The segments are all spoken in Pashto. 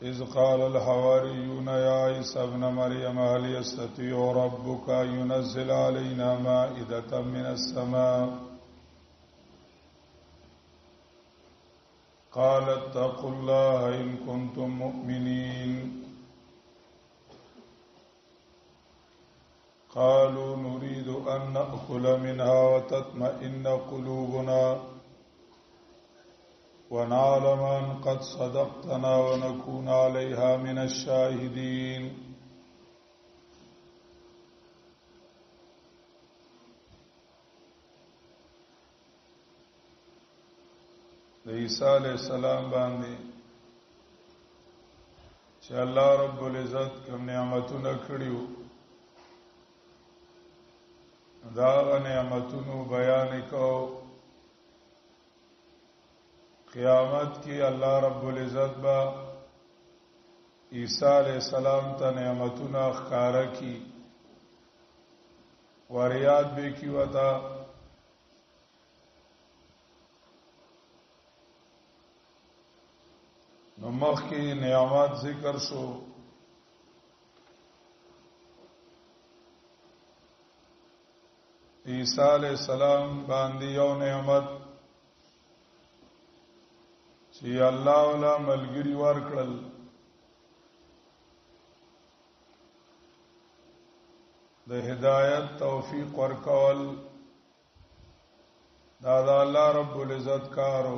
إذ قال الحواريون يا عيسى ابن مريم هل يستطيع ربك ينزل علينا مائدة من السماء قال اتقوا الله إن كنتم مؤمنين قالوا نريد أن نأكل منها وتطمئن قلوبنا ونعلم أن قد صدقتنا ونكون عليها من الشاهدين عیسی علیہ السلام باندې چې الله رب العزت کوم نعمتونه کړیو دا نعمتونو بیان کو قیامت کی الله رب العزت با عیسی علیہ السلام ته نعمتونه ښکارا کی وریاد به کی وتا نو مخ کی نعمت ذکر شو عیسی علیہ السلام باندې یو نعمت چې الله ولا ملګری ورکړل د هدایت توفیق ورکول دا الله رب العزت کارو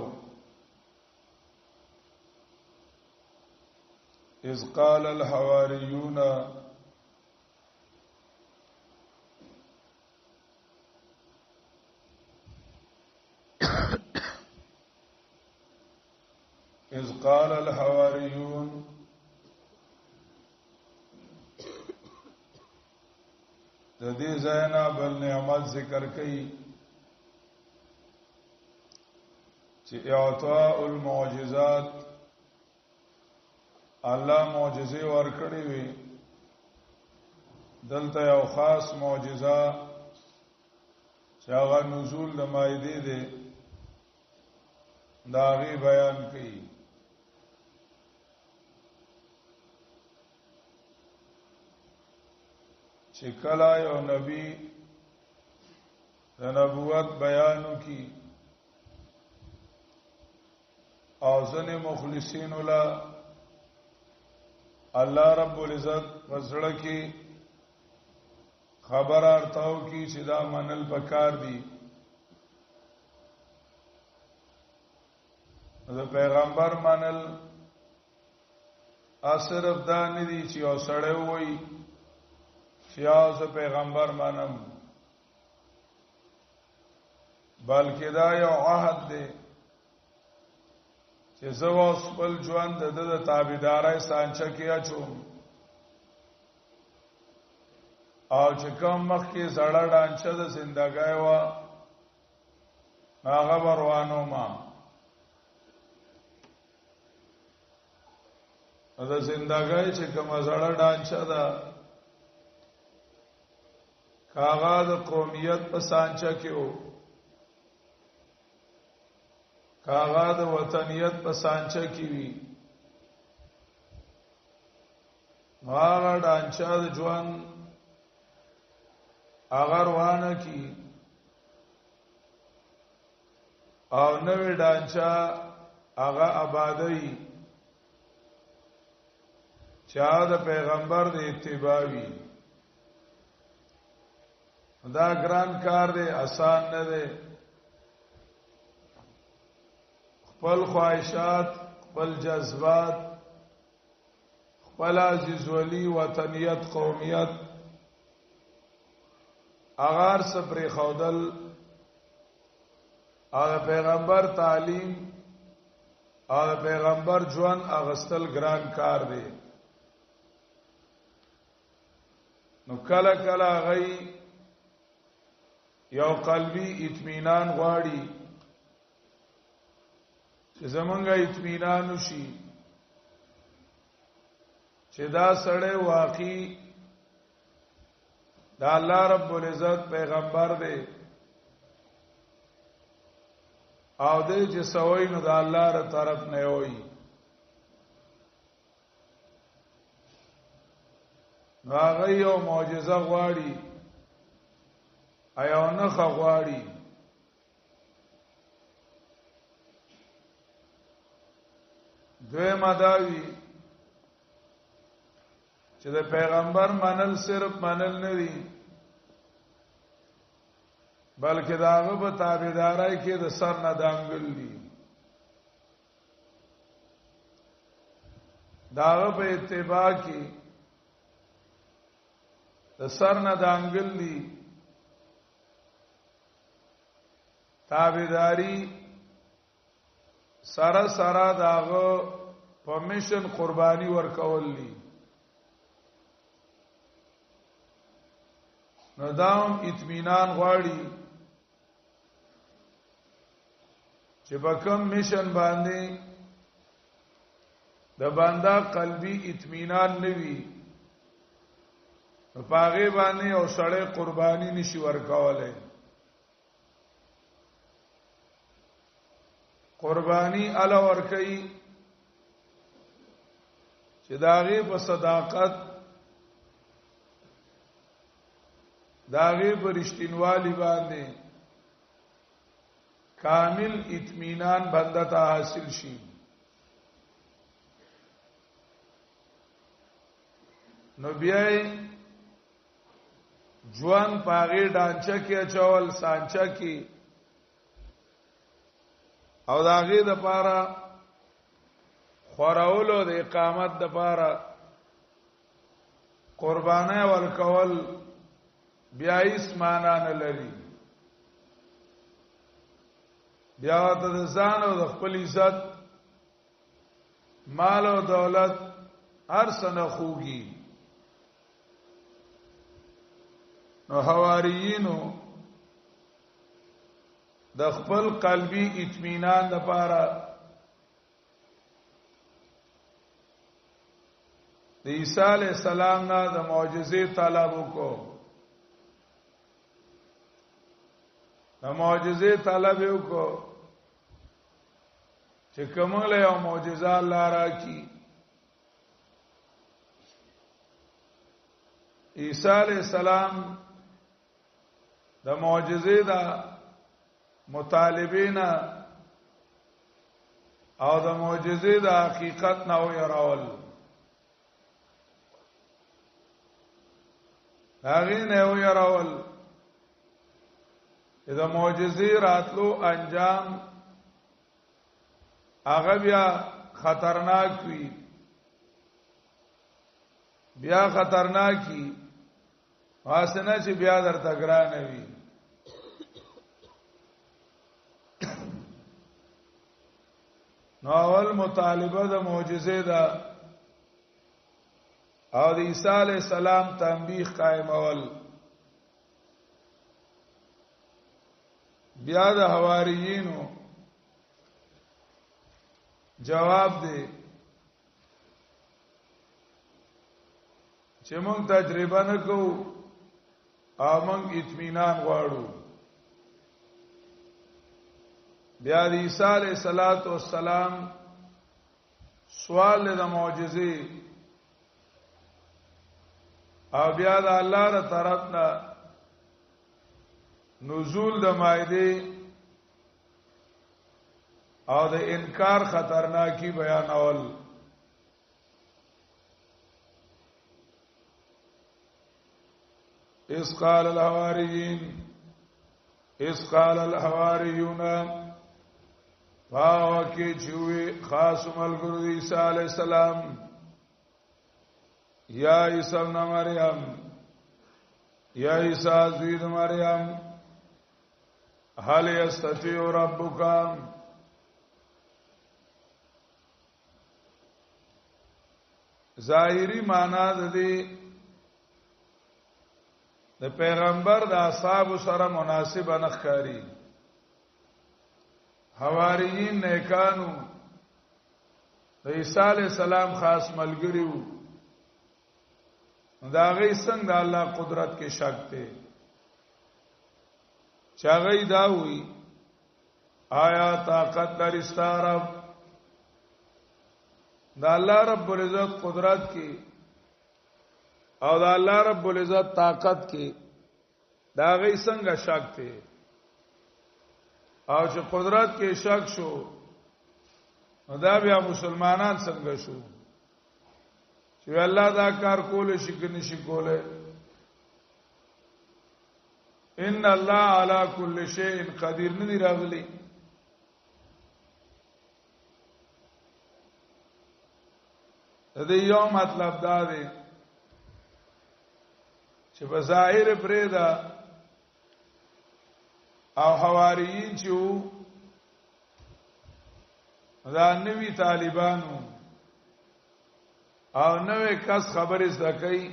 اذ قال الحواریون اذ قال الحواریون د دې ځاینا بل نعمت ذکر کړي چې اعطاء المعجزات الله معجزه ورکړي وي دلته یو خاص معجزه چې هغه نزول د مائده ده داغي بیان کړي چې کله یو نبی د نبوت بیانو کی او ځنه مخلصین ولا الله رب العزت وزړه کی خبر ارتاو کی چې دا منل پکار دی د پیغمبر منل اصرف دا نه دي چې او سړی وای چې اوس پیغمبر منم بلکې دا یو عهد دی چې زو خپل ژوند د تابعدارای سانچه کې اچوم او چې کوم مخ کې زړه ډانچه د زندګۍ وا هغه ورانو ما د زندګۍ چې کوم زړه ډانچه ده کاغه د قومیت په سانچه کې وو کاغه د وطنیت په سانچه کې وی هغه ډانچه د ژوند اگر وانه کی او نوې ډانچه هغه آبادی چا د پیغمبر د اتباعي دا ګران کار دی آسان نه دی خپل خواهشات خپل جذبات خپل عزیز ولی وطنیت قومیت اغار صبر خودل او پیغمبر تعلیم او پیغمبر ژوند اغستل ګران کار دی نو کله کله غي یو قلبي اطمینان غواړي چې زمونږه اطمینان وشي چې دا سړی واقعي دا الله رب العزت پیغمبر دی او دې چې سوي نو د الله تر طرف نه وي نو هغه یو معجزه غواړي ایو نه غواړي دوی مداوی چې د پیغمبر منل صرف منل نه دي بلکې داغه په تابعدارای کې د سر نه دانګل دي داغه په اتباع کې د سر نه دانګل دي تابعداري سره سره داغه پرمیشن قرباني ورکول دي نو داوم اطمینان غواړي چې بکم میشن باندې د بندا قلبي اطمینان نوي په هغه باندې او سړی قرباني نشي ورکوله قربانی علا ورکی چې داغه په صداقت داغه په رښتینوالي باندې کامل اطمینان بنده ته حاصل شي نو بیا ځوان پاغه ډانچه کې اچول سانچا کې او داغه د پاره خوراولو د اقامت د پاره قربانه ورکول بیا اسمانه نه لري بیا د ځان او د خپل عزت مال او دولت هر سنه خوږي نو حواریینو د خپل قلبي اطمینان لپاره د عیسی علی السلام نه د معجزې طلب وکړو د معجزې طلب وکړو چې کومه یو معجزه الله راکړي عیسی علی السلام د معجزې دا مطالبین او د معجزې د حقیقت نه وي راول هغه نه وي راول دا معجزې راتلو انجام هغه بیا خطرناک وي بیا خطرناکي واسنه چې بیا درته ګران وي نو اول مطالبه د معجزې ده او د عیسی علی السلام تنبیه قائمول بیا د حواریینو جواب دی چې موږ تجربه نکو او موږ اطمینان غواړو بیا د عیسی علیه السلام سوال د معجزې او بیا د الله تر طرف نه نزول د مائده او د انکار خطرناکی بیانول اس قال الحواریون واو کی چوي خاص ملګرو د عیسی علی السلام یا عیسی ابن مریم یا عیسی زوی د مریم هل یستطيع ربک ظاهری معنا د دې د پیغمبر د اصحاب سره مناسب نه ښکاری حواریین نیکانو د عیسی علی السلام خاص ملګری وو دا غي څنګه د الله قدرت کې شک ته چاغی دا وی آیا طاقت در استعرب دا الله رب العزت قدرت کې او د الله رب العزت طاقت کې دا غي څنګه شک ته او چې قدرت کې شک شو نو دا بیا مسلمانان څنګه شو چې الله دا کار کول شي کې نشي کوله ان الله على كل شيء قدير نه راغلي دا یو مطلب دا دی چې بظاهر پرېدا او حواریین چې دا نوی طالبانو او نوې کس خبرې زکای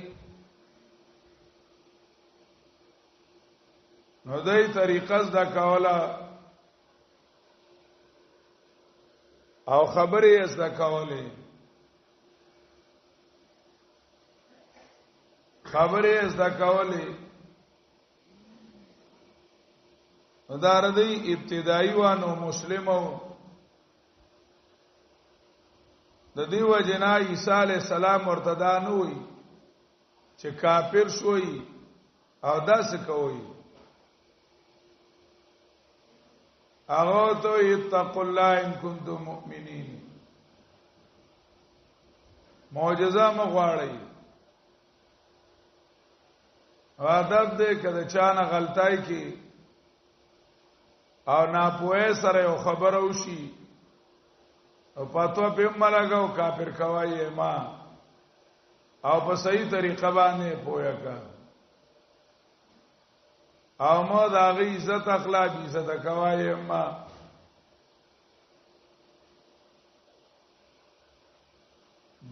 نو دای طریقه زده کوله او خبرې زده کوله خبرې زده کوله دا ردی ابتدایي وانو مسلمو د دیو جنا عیسی علی السلام مرتدا نه وي چې کافر شوی او داس کوي هغه ته اتقوا الله ان کنتم مؤمنین معجزه مغواړي ادب دې کله چانه غلطای کی او ناپوهه سره یو خبره وشي او پاتو په ملګاو کافر کوي ما او په صحیح طریقه باندې پوهه کا او ما دا غي عزت اخلاق عزت کوي ما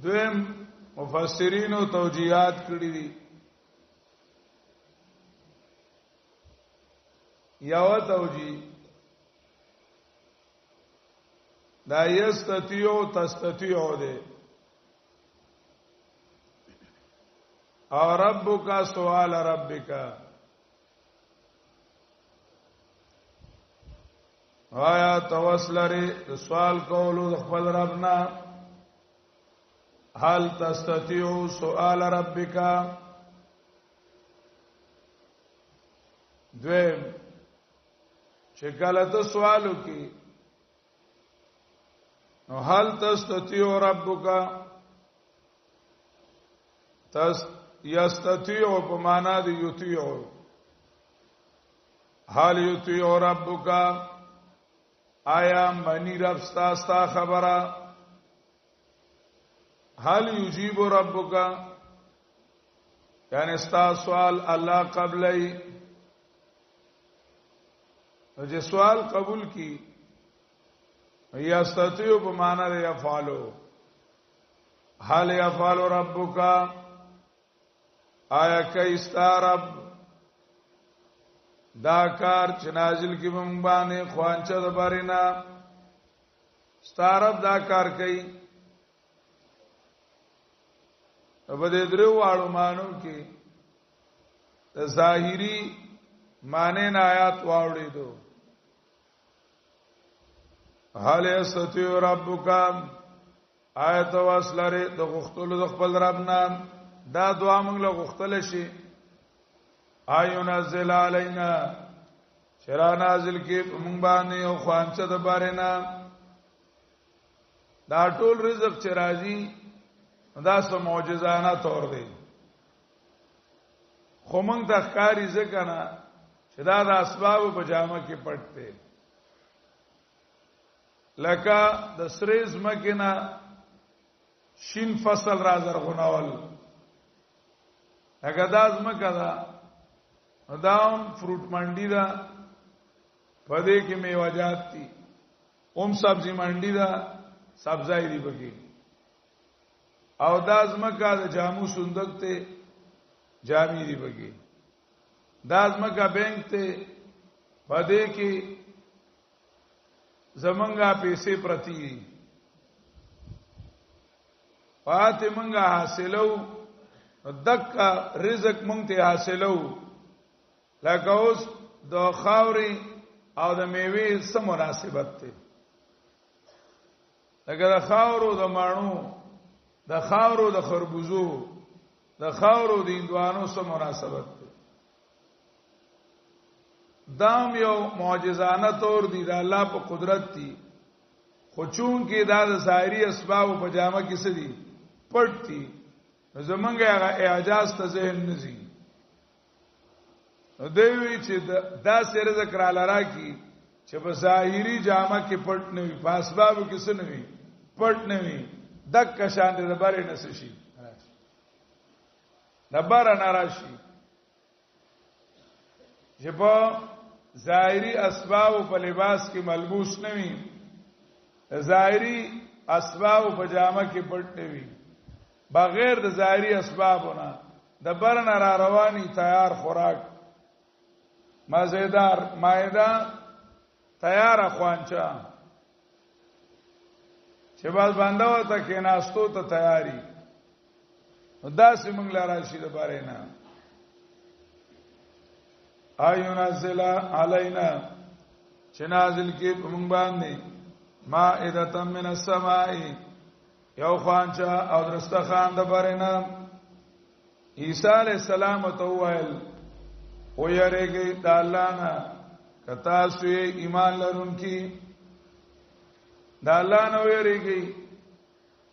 دویم مفسرین او توجیهات کړی دي یو توجیه دا یستطیعو تستطیعو ده او ربک سوال ربک آیا توسلری سوال کولو د خپل ربنا هل تستطيعوا سؤال ربك دویم چې کله ته سوالو کی نو هل تستطيع ربك یستطيع په معنا د یطيع هل یطيع ربك آیا منی رب ستا خبره هل یجیب ربک یعنی ستا سوال الله قبلای چې سوال قبول کی یستطيع په معنا د یفعلوا هل یفعل ربک آیا کای ستا رب دا کار چې نازل کی مونږ باندې خوانچه د بارینا ستارب دا کار کوي په دې درو واړو مانو کې ظاهری معنی نه آیات واوړې دو حال استطيع ربک آیت واسلره د غختلو د خپل رب نام دا دعا موږ له غختل شي آیو نازل علینا شرا نازل کی مونږ باندې او خوانچه د بارینا دا ټول رزق چې راځي دا سم معجزانه تور دی خو مونږ د ښکاری ځکه نه چې دا د اسباب په جامه کې پټته لکه د سریز مکینا شین فصل را زرغونول هغه د ازمکه دا داون فروټ منډی دا پدې کې میوه‌جات دي سبزی منډی دا سبزای دی بګي او دا ازمکه د جامو صندوق ته جامې دی بګي دا ازمکه بینک ته پدې کې زمونږه پیسې پرتی پاتې مونږه حاصلو دک رزق مونږ ته حاصلو لکه اوس د خاوري او د میوې سم مناسبت ته لکه د خاورو د مانو د خاورو د خربوزو د خاورو د اندوانو سره مناسبت ده. دام یو معجزانه تور دی د الله په قدرت دی، خو چون کې دا د ظاهري اسباب په جامه کې څه دي پټ دي، زمونږ هغه اعجاز ته ذهن نزي. نو دوی چې دا سره ذکر لرا کی چې په ظاهري جامه کې پټ نه وي، په اسبابو کې څه نه وي پټ نه وي، دک شان دې بره نس شي دبره ناراشي چې په ظاهري اسباب په لباس کې ملبوس نه وي، ظاهري اسباب په جامه کې پټ نه وي، بغیر د ظاهري اسبابونه د برن را رواني تیار خوراک مزیدار مائده تیار خوانچا چې باز باندې وته کې ناستو ته تیاری، دا سیمنګ لاره شي د بارے نه. اينزل علينا چې نازل کې موږ باندې مائده من السماء یو خوانچا او درستخان د بارے نه. عیسی علیہ السلام ته ویل او یریږي د الله نه کتا سوی ایمان لرونکي د الله نه یریږي،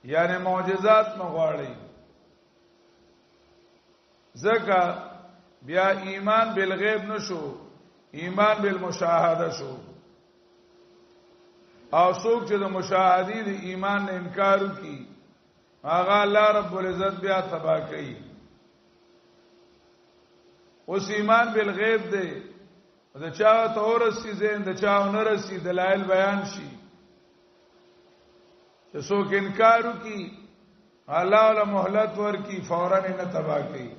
یعنی معجزات مغواړي. ځکه بیا ایمان بالغیب نشو، ایمان بالمشاهده شو، او څوک چې د مشاهدې د ایمان نه انکار وکي هغه الله رب العزت بیا تباہ کوي. اوس ایمان بالغیب دی، د چا ته ورسی زین د چا نه رسی دلایل بیان شي، چې څوک انکار وکي الله له مهلت ورکی فورا نه تباہ کوي.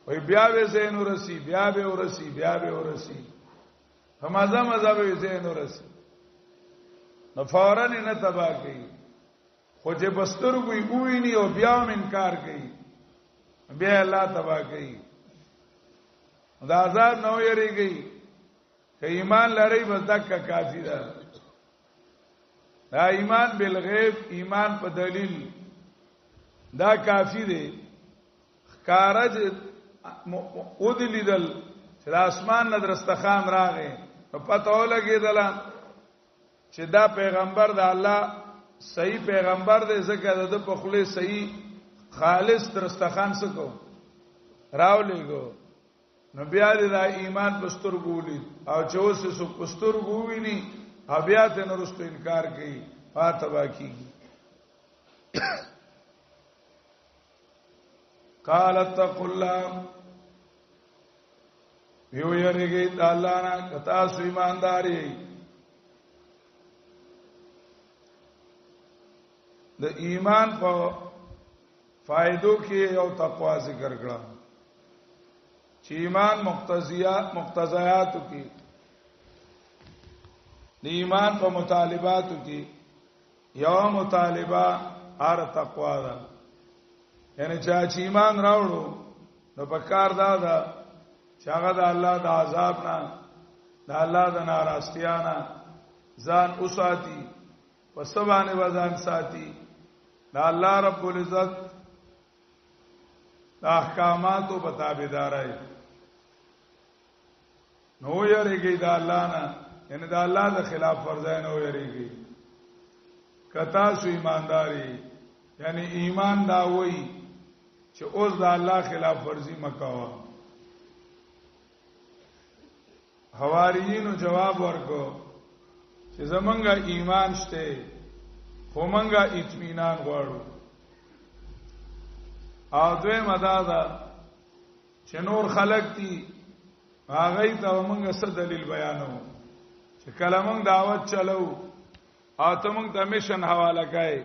وای بیا به زین ورسی بیا به ورسی بیا به ورسی همزه مزه به زین ورسی نو فورا نه تباہ کوي. خو چې بسترګوي ویني او بیا هم انکار کوي بیا الله تباہ کوي. دا عذاب نو یریږي که ایمان لري بس دک کافی ده. دا ایمان بالغیب ایمان په دلیل دا کافی دی. خارج او دلیدل چې اسمان نه درستخان راغې په پته ولګېدل چې دا پیغمبر د الله صحیح پیغمبر دی، ځکه د په خله صحیح خالص درستخان سکو راولېګو. نو بیا دې دا ایمان پسترګو ولید او چې اوس سو پسترګو ویني بیا ته نورستو انکار کوي فاتبا کیږي. قالت تقول یو یریږي د الله نه کتا سو ایمانداري. د ایمان په فائدو کې یو تقوا ذکر کړه چې ایمان مقتضیاتو کې د ایمان په مطالباتو کې یو مطالبه هر تقوا ده. یعنی چې ایمان راوړو نو په کار دا ده چې هغه د الله د عذاب نه د الله د ناراستیا نه ځان اوساتي، په سبانه وزن ساتي، د الله رب العزت د احکاماتو په تابعدارای. نو یریږي د الله نه، یعنی د الله د خلاف ورزای نه یریږي. کتا سو ایمانداری یعنی ایمان دا وای چې اوس د الله خلاف ورزي مکوا. حواریینو جواب ورکو چې زمونږه ایمان شته خو مونږه اطمینان غواړو. او دوی مدادا چې نور خلق دي هغه ته مونږه څه دلیل بیانو چې کله مونږ دعوت چلو او ته مونږ ته میشن حواله کوي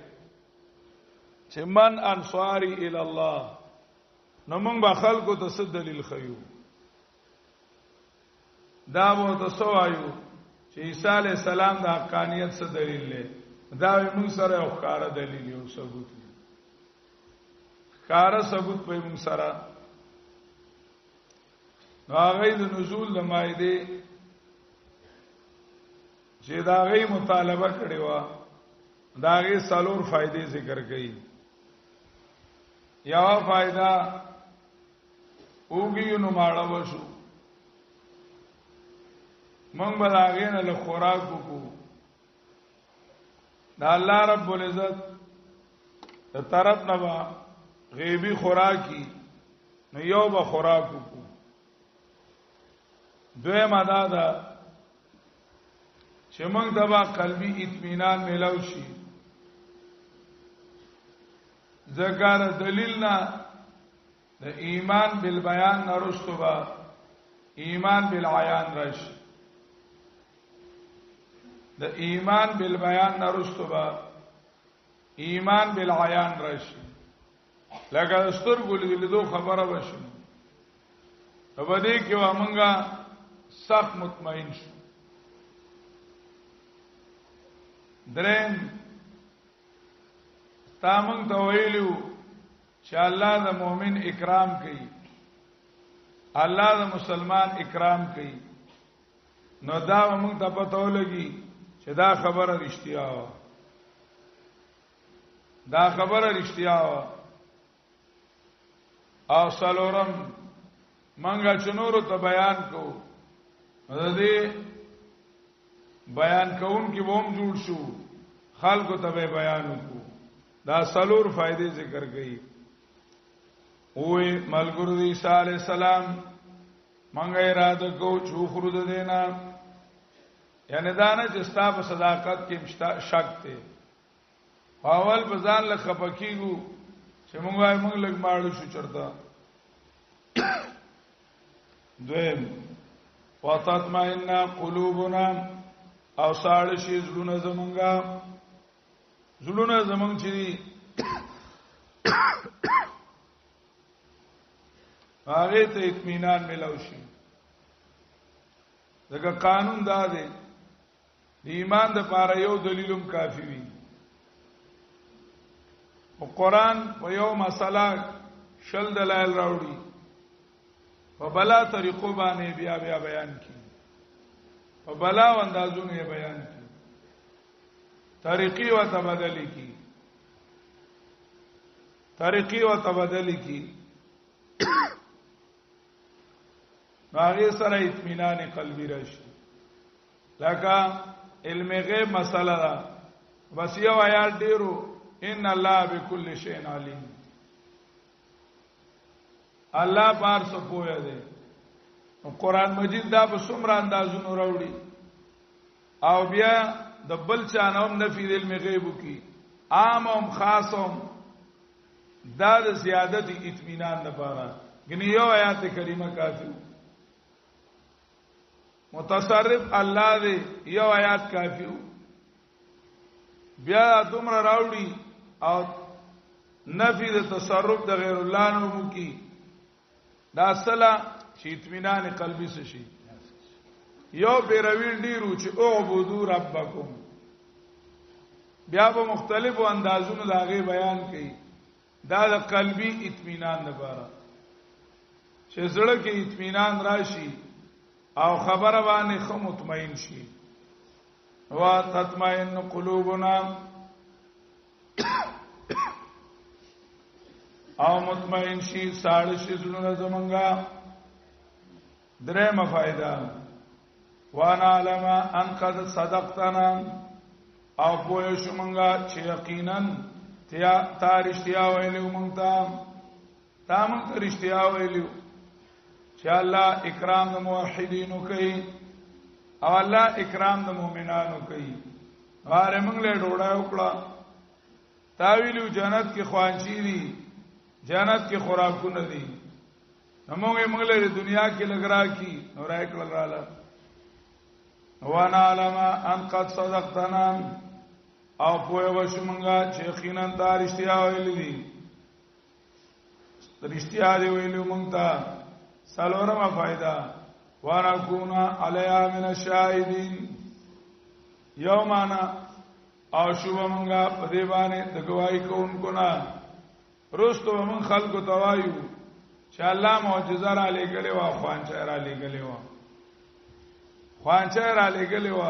چې من انصاری الی الله، نو مونږ به خلکو ته څه دلیل خیو. دا مو ته سوایو چې عیسی علی السلام د حقانیت څه دلیل لري. دا موږ سره یو ښکارا دلیل یو ثبوت دی، ښکارا ثبوت په موږ سره. نو هغه د نزول د مائده چې دا غي مطالبه کړي و دا غي څلور فائدې ذکر کړي. یا فائدہ اوږي نو ماړه وشو مونږ بلاغین له خوراک کو دا الله رب العزت ته طرف نه با غیبی خوراکي نو یو به خوراک کو دوی ماده دا چې موږ دبا قلبي اطمینان ملو شي ذکر دلیلنا د ایمان بالبیان نرستو با ایمان بالعیان راشي د ایمان بالبیان نرستو با ایمان بالعیان راشي لکه سترګو لیدلو خبره وشي په دې کې وامنګا سخت مطمئن شو درم تامن ته ویلو چې الله د مؤمن اکرام کوي الله د مسلمان اکرام کوي نو دا موږ ته پته ولګي چې دا خبره رښتیا و دا خبره رښتیا و او سلورم منګه چنورو ته بیان کو دې بیان کون کی ووم جوړ شو خلکو ته بیان وکړو دا سلور فائدې ذکر کړي وې ملګرو دی عیسی علی السلام منګه اراده کو چوخرو د دینا یعنی دا نه چې ستا په صداقت کې شک ته اول بزان له خپکیګو چې موږ لګ ماړو شو چرته دویم وتطمئن قلوبنا او ساړ شي زړونه زمونږه زړونه زمونږ چې هغه ته اطمینان ملو شي دغه قانون دا دی د ایمان د پاره یو دلیلوم کافی وي او قران په یو مسله شل دلایل راوړي په بلا طریقو باندې بیا بیان کړي په بلا اندازونه بیان کړي طریقې او تبدلی کړي طریقې او تبدلی کړي هغه سره اطمینان قلبی راشي لکه علم غیب مسله ده بس یو آیات ډیرو ان الله بكل شیء علیم الله پار څه پوهه ده قرآن مجید دا په څومره اندازونو راوړي او بیا د بل چا نوم نفي د علم غیب کی عامم خاصم دا د زیادت اطمینان لپاره غنی یو آیات کریمه کافی متصرف الله دې یو آیات کافی بیا دومره راوړي او نفي د تصرف د غیر الله نوم کی دا اصله چې اطمینان قلبي څه شي یو بیرویل ډیرو چې اعبدوا ربکم بیا په مختلفو اندازونو داغه بیان کړي دا د قلبي اطمینان لپاره چې زړه کې اطمینان راشي او خبره باندې خو مطمئن شي وا تطمئن قلوبنا او مطمئن شي ساړه شي زړه زمونږه درې مفایده وانا علم ان قد صدقتنا او پوه شو مونږه چې یقینا تا رښتیا ویلو مونږ تا مونږ رښتیا ویلو چې الله اکرام د موحدینو کوي او الله اکرام د مؤمنانو کوي غاره موږ له ډوډۍ وکړه تاویلو جنت کې خوانچی دي جنت کې خوراکونه دي موږ له دنیا کې لګرا کی نور اکل رااله وانا علم ان قد صدقتنا او پوهه وشو مونږه چې یقینا دا رښتیا ویلي دي رښتیا دی ویلو مونږ ته سلورمه فائدہ وانا کونا علیا من الشاهدین یومانا او شوب منگا پدیبانی دگوائی کونکو نا رستو من خلقو توایو چې الله معجزه را لګلې و خوانچه را لګلې و خوانچه را لګلې و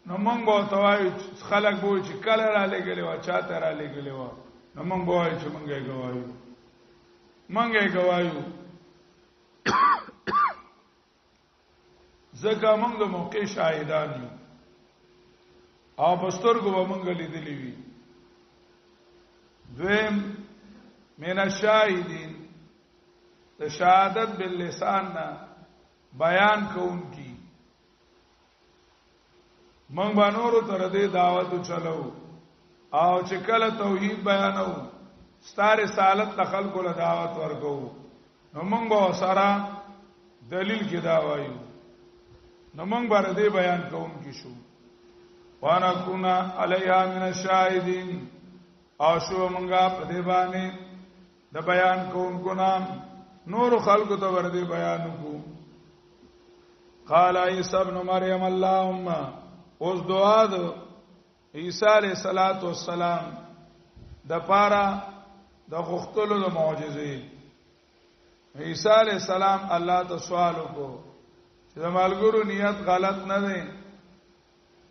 نو مونږ به توایو خلق به چې کله را لګلې و چاته را لګلې و نو مونږ به چې مونږه گوايو منګه گوایو زکه موږ د موقع شاهدان یو او بسترګو به موږ لیدلی وي دویم من الشاهدین د شهادت باللسان نه بیان کوونکی موږ باندې تر دې دعوت چلو او چې کله توحید بیانو ستاره رسالت د خلکو له دعوت ورکو نو موږ به سره دلیل کې دا وایو نو موږ باندې دې بیان کوونکی شو وانا كنا علیها من الشاهدین او شو موږ په دې باندې د بیان کوونکو نام نور خلق ته ور دې بیان کو قال عیسی ابن مریم اللهم اوس دعا د عیسی علیہ الصلوۃ والسلام د پارا د غختلو د معجزې عیسی علیہ السلام الله ته سوال وکړو چې د مالګرو نیت غلط نه ده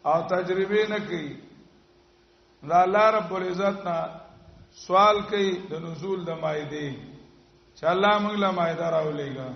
او تجربه نه کوي دا الله رب العزت نه سوال کوي د نزول د مائده چې الله موږ له مائده راولېګا